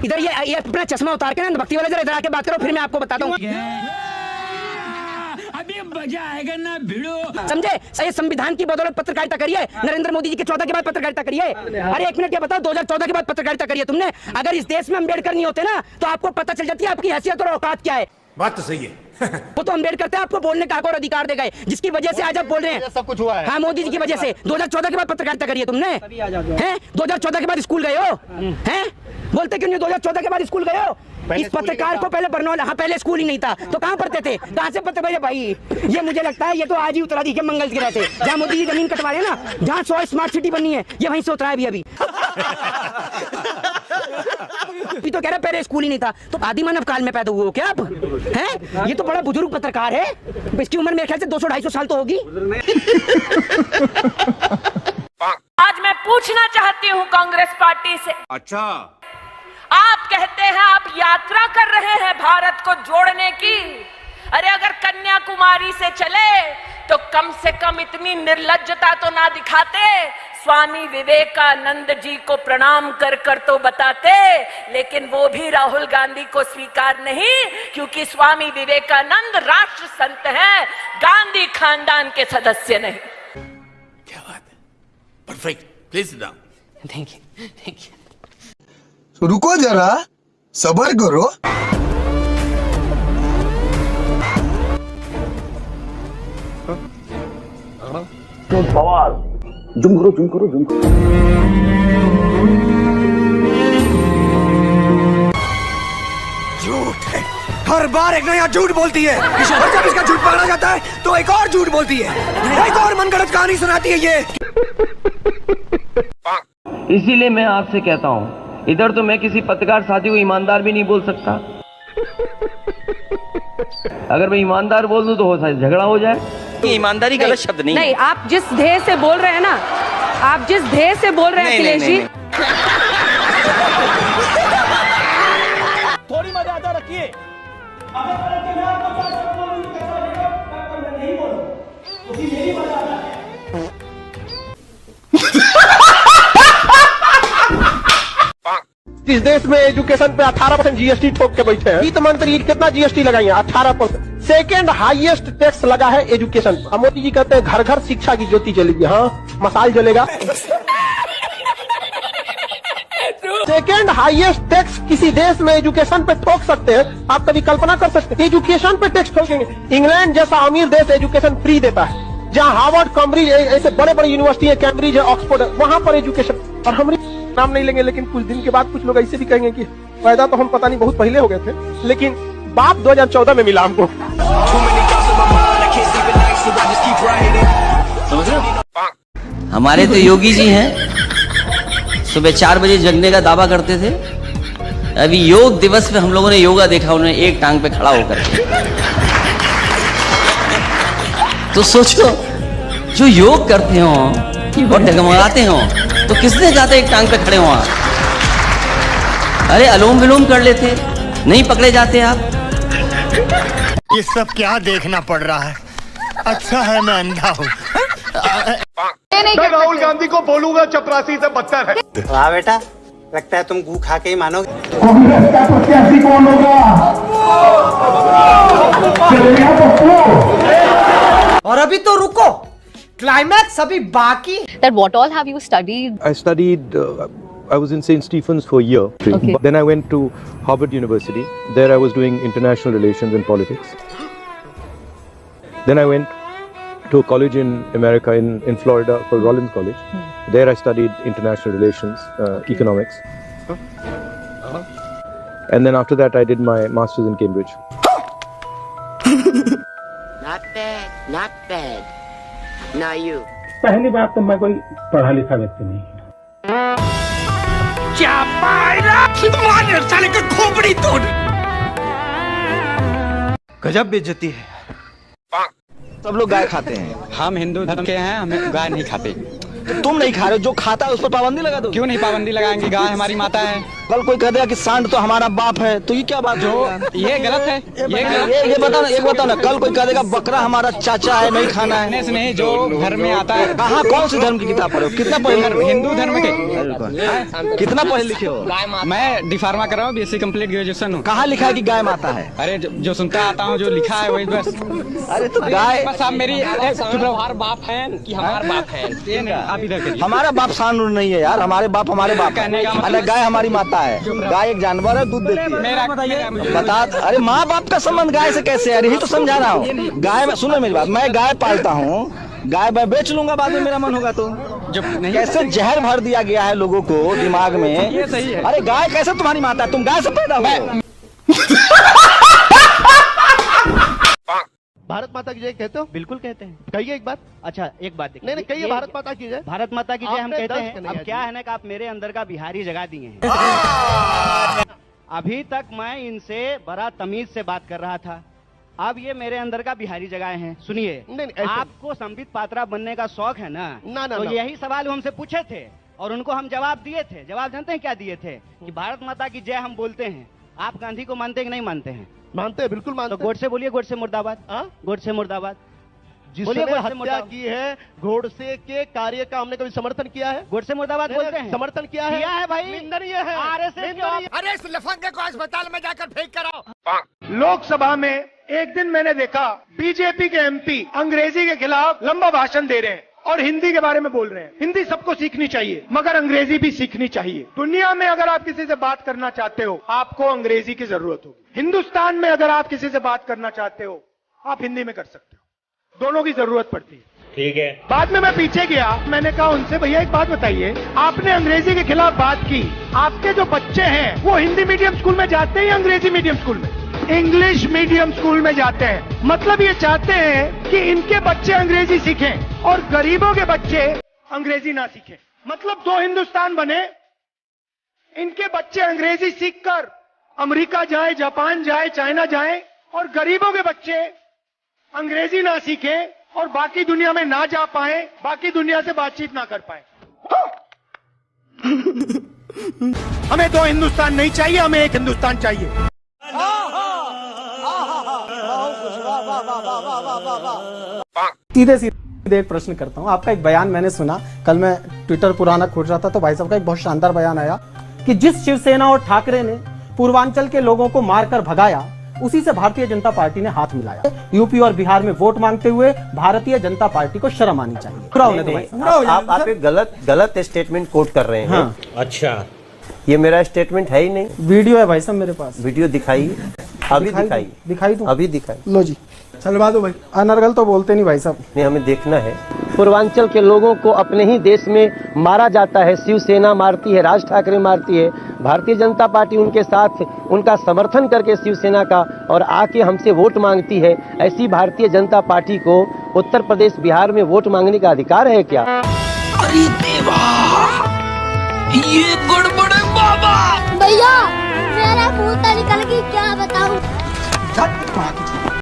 इधर ये अपना चश्मा उतार के ना भक्ति वाले जरा इधर आके बात करो, फिर मैं आपको बताता हूँ। अभी मजा आएगा ना भिड़ो, समझे? सही संविधान की बदौलत पत्रकारिता करिए, नरेंद्र मोदी जी के 14 के बाद पत्रकारिता करिए। अरे एक मिनट, क्या बताओ, 2014 के बाद पत्रकारिता करिए तुमने। अगर इस देश में अम्बेडकर नहीं होते ना तो आपको पता चल जाती है आपकी हैसियत और औकात क्या है। बात तो सही है। वो तो अम्बेडकर थे आपको बोलने का हक और अधिकार दे गए, जिसकी वजह से आज आप बोल रहे हैं सब कुछ हुआ है। हाँ, मोदी जी की वजह से। 2014 के बाद पत्रकारिता करिए तुमने, हैं? 2014 के बाद स्कूल गए हो, हैं? बोलते क्यों नहीं 2014 के बाद स्कूल गए हो? इस पत्रकार को पहले बरनौल, हाँ पहले स्कूल ही नहीं था तो कहाँ पढ़ते थे, कहाँ से पढ़ते थे भाई? ये मुझे लगता है ये तो आज ही उतरा दी मंगल गिरा थे, जहाँ मोदी जी जमीन कटवा रहे हैं ना, जहाँ 100 स्मार्ट सिटी बनी है, ये वहीं से उतरा है अभी। तो कह रहा पहले स्कूल ही नहीं था, तो आदि मानव काल में पैदा हुए हो क्या आप? हैं? ये तो बड़ा बुजुर्ग पत्रकार है, इसकी उम्र मेरे ख्याल से 200-250 साल तो होगी। आज मैं पूछना चाहती हूँ कांग्रेस पार्टी से, अच्छा, आप कहते हैं आप यात्रा कर रहे हैं भारत को जोड़ने की, अरे अगर कन्याकुमारी से चले तो कम से कम इतनी निर्लज्जता तो ना दिखाते, स्वामी विवेकानंद जी को प्रणाम कर कर तो बताते, लेकिन वो भी राहुल गांधी को स्वीकार नहीं, क्योंकि स्वामी विवेकानंद राष्ट्र संत हैं, गांधी खानदान के सदस्य नहीं। क्या बात है, perfect, please sit down. Thank you, thank you. रुको जरा, सब्र करो। सवाल जुम करो, जुम करो, जुम करो। झूठ है, हर बार एक नया झूठ बोलती है, और जब इसका झूठ पकड़ा जाता है तो एक और झूठ बोलती है, एक और मनगढ़ंत कहानी सुनाती है ये। इसीलिए मैं आपसे कहता हूँ, इधर तो मैं किसी पत्रकार साथी को ईमानदार भी नहीं बोल सकता, अगर मैं ईमानदार बोल दूं तो हो सकता है झगड़ा हो जाए। ईमानदारी गलत शब्द नहीं नहीं, आप जिस ध्येय से बोल रहे हैं ना, आप जिस ध्येय से बोल रहे हैं अखिलेश जी, थोड़ी मर्यादा रखिए। इस देश में एजुकेशन पे 18% जीएसटी ठोक के बैठे हैं। वित्त मंत्री कितना जीएसटी लगाई 18%। सेकेंड हाईएस्ट टैक्स लगा है एजुकेशन। मोदी जी कहते हैं घर घर शिक्षा की ज्योति जलेगी। हाँ, मसाल जलेगा। सेकेंड हाईएस्ट टैक्स किसी देश में एजुकेशन पे ठोक सकते हैं, आप कभी कल्पना कर सकते हैं? एजुकेशन पे टैक्स ठोकेंगे। इंग्लैंड जैसा अमीर देश एजुकेशन फ्री देता है, जहाँ हार्वर्ड, कैम्ब्रिज ऐसे बड़े बड़े यूनिवर्सिटी है, कैम्ब्रिज है, ऑक्सफोर्ड है, वहाँ पर एजुकेशन। और हम नाम नहीं लेंगे, लेकिन कुछ दिन के बाद कुछ लोग ऐसे भी कहेंगे कि पैदा तो हम पता नहीं बहुत पहले हो गए थे, लेकिन बाप 2014 में मिला हमको। हमारे तो योगी जी हैं, सुबह 4 बजे जगने का दावा करते थे। अभी योग दिवस पे हम लोगों ने योगा देखा, उन्होंने एक टांग पे खड़ा होकर के। तो सोचो, जो योग करते हो और डगमगाते हो, तो किसने कहा था एक टांग पे खड़े हो आप? अरे अनुलोम विलोम कर लेते, नहीं पकड़े जाते आप। ये सब क्या देखना पड़ रहा है? अच्छा है मैं अंधा हूँ। मैं राहुल गांधी को बोलूंगा चपरासी से बदतर है। वाह बेटा, लगता है तुम गू खा के ही मानोगे। कांग्रेस का प्रत्याशी कौन होगा? और अभी तो रुको, क्लाइमैक्स अभी बाकी। that what all have you studied? I studied. I was in St. Stephen's for a year. Okay. Then I went to Harvard University. There I was doing international relations and politics. Then I went to a college in America, in Florida, called Rollins College. There I studied international relations, economics. And then after that I did my master's in Cambridge. Not bad, not bad. Now you. पहली बात तो मैं कोई पढ़ा लिखा व्यक्ति नहीं हूँ। क्या पायरा मार साले का खोपड़ी तोड़। गजब बेइज्जती है। सब लोग गाय खाते हैं, हम हिंदू धर्म के हैं, हमें गाय नहीं खाते। तुम नहीं खा रहे हो, जो खाता है उस पर पाबंदी लगा दो। क्यों नहीं पाबंदी लगाएंगे? गाय हमारी माता है। कल कोई कह देगा कि सांड तो हमारा बाप है, तो ये क्या बात हो? ये गलत है। ये बताओ ना, कल कोई कह देगा बकरा हमारा चाचा है, नहीं खाना है। नहीं, जो घर में आता है। कहाँ, कौन सी धर्म की किताब पढ़े हो? कितना पढ़े? हिंदू धर्म के। कितना पढ़े लिखे हो? मैं डिफार्मा कर रहा हूँ, BSc कंप्लीट ग्रेजुएशन हूँ। कहाँ लिखा है कि गाय माता है? अरे जो सुनता आता हूँ, जो लिखा है वही बस। अरे तो गाय, बस आप मेरी हमारा बाप है कि हमारा बाप है, ये नहीं आप इधर करिए। हमारा बाप सांड नहीं है यार, हमारे बाप है। अरे गाय हमारी माता है, गाय एक जानवर है, दूध देती है। मेरा बताइए, बता। अरे माँ बाप का संबंध गाय से कैसे है? यही तो समझा रहा हूँ। गाय में, सुनो मेरी बात, मैं गाय पालता हूँ, गाय मैं बेच लूंगा बाद में मेरा मन होगा तो। जब नहीं कैसे जहर भर दिया गया है लोगों को दिमाग में। ये सही है। अरे गाय कैसे तुम्हारी माता है? तुम गाय से पैदा हुए। भारत माता की जय कहते हो? बिल्कुल कहते हैं। कहिए एक बार। अच्छा एक बात देखिए। नहीं कहिए भारत माता की जय। भारत माता की जय हम आपने कहते दर्ज हैं। नहीं अब है क्या जी। है ना कि आप मेरे अंदर का बिहारी जगा दिए हैं। अभी तक मैं इनसे बड़ा तमीज से बात कर रहा था, अब ये मेरे अंदर का बिहारी जगाए हैं। सुनिए, आपको संबित पात्रा बनने का शौक है ना? तो यही सवाल वो हमसे पूछे थे और उनको हम जवाब दिए थे। जवाब जानते हैं क्या दिए थे? कि भारत माता की जय हम बोलते हैं। आप गांधी को मानते कि नहीं मानते हैं? मानते हैं, बिल्कुल मानते हैं। तो गोडसे बोलिए, गोडसे मुर्दाबाद। गोडसे मुर्दाबाद। जिसने हत्या की है, गोडसे के कार्य का हमने कभी समर्थन किया है? गोडसे मुर्दाबाद बोलते हैं। समर्थन किया है भाई। निंदनीय है। अरे इस लफंगे को अस्पताल में जाकर फेंक कराओ। लोकसभा में एक दिन मैंने देखा बीजेपी के MP अंग्रेजी के खिलाफ लंबा भाषण दे रहे हैं और हिंदी के बारे में बोल रहे हैं। हिंदी सबको सीखनी चाहिए, मगर अंग्रेजी भी सीखनी चाहिए। दुनिया में अगर आप किसी से बात करना चाहते हो, आपको अंग्रेजी की जरूरत होगी। हिंदुस्तान में अगर आप किसी से बात करना चाहते हो, आप हिंदी में कर सकते हो। दोनों की जरूरत पड़ती है। ठीक है। बाद में मैं पीछे गया, मैंने कहा उनसे, भैया एक बात बताइए, आपने अंग्रेजी के खिलाफ बात की, आपके जो बच्चे हैं वो हिंदी मीडियम स्कूल में जाते हैं या अंग्रेजी मीडियम स्कूल में? इंग्लिश मीडियम स्कूल में जाते हैं। मतलब ये चाहते हैं कि इनके बच्चे अंग्रेजी सीखें और गरीबों के बच्चे अंग्रेजी ना सीखें। मतलब दो हिंदुस्तान बने, इनके बच्चे अंग्रेजी सीखकर अमेरिका जाए, जापान जाए, चाइना जाए, और गरीबों के बच्चे अंग्रेजी ना सीखें और बाकी दुनिया में ना जा पाए, बाकी दुनिया से बातचीत ना कर पाए। हमें दो हिंदुस्तान नहीं चाहिए, हमें एक हिंदुस्तान चाहिए। सीधे सीधे एक प्रश्न करता हूं। आपका एक बयान मैंने सुना, कल मैं ट्विटर पुराना खोज रहा था तो भाई साहब का एक बहुत शानदार बयान आया कि जिस शिवसेना और ठाकरे ने पूर्वांचल के लोगों को मारकर भगाया, उसी से भारतीय जनता पार्टी ने हाथ मिलाया। यूपी और बिहार में वोट मांगते हुए भारतीय जनता पार्टी को शर्म आनी चाहिए। आप एक गलत स्टेटमेंट कोट कर रहे हैं। हाँ। अच्छा, ये मेरा स्टेटमेंट है ही नहीं। वीडियो है भाई साहब मेरे पास। वीडियो दिखाइए, अभी दिखाई दूं? अभी दिखाई। लो जी, चलवा दो भाई। अनर्गल तो बोलते नहीं भाई साहब। नहीं, हमें देखना है। पूर्वांचल के लोगों को अपने ही देश में मारा जाता है, शिवसेना मारती है, राज ठाकरे मारती है, भारतीय जनता पार्टी उनके साथ उनका समर्थन करके शिवसेना का और आके हमसे वोट मांगती है। ऐसी भारतीय जनता पार्टी को उत्तर प्रदेश बिहार में वोट मांगने का अधिकार है क्या? अरे देवा, ये गड़बड़ है बाबा। भैया मेरा भूत निकल गई, क्या बताऊं?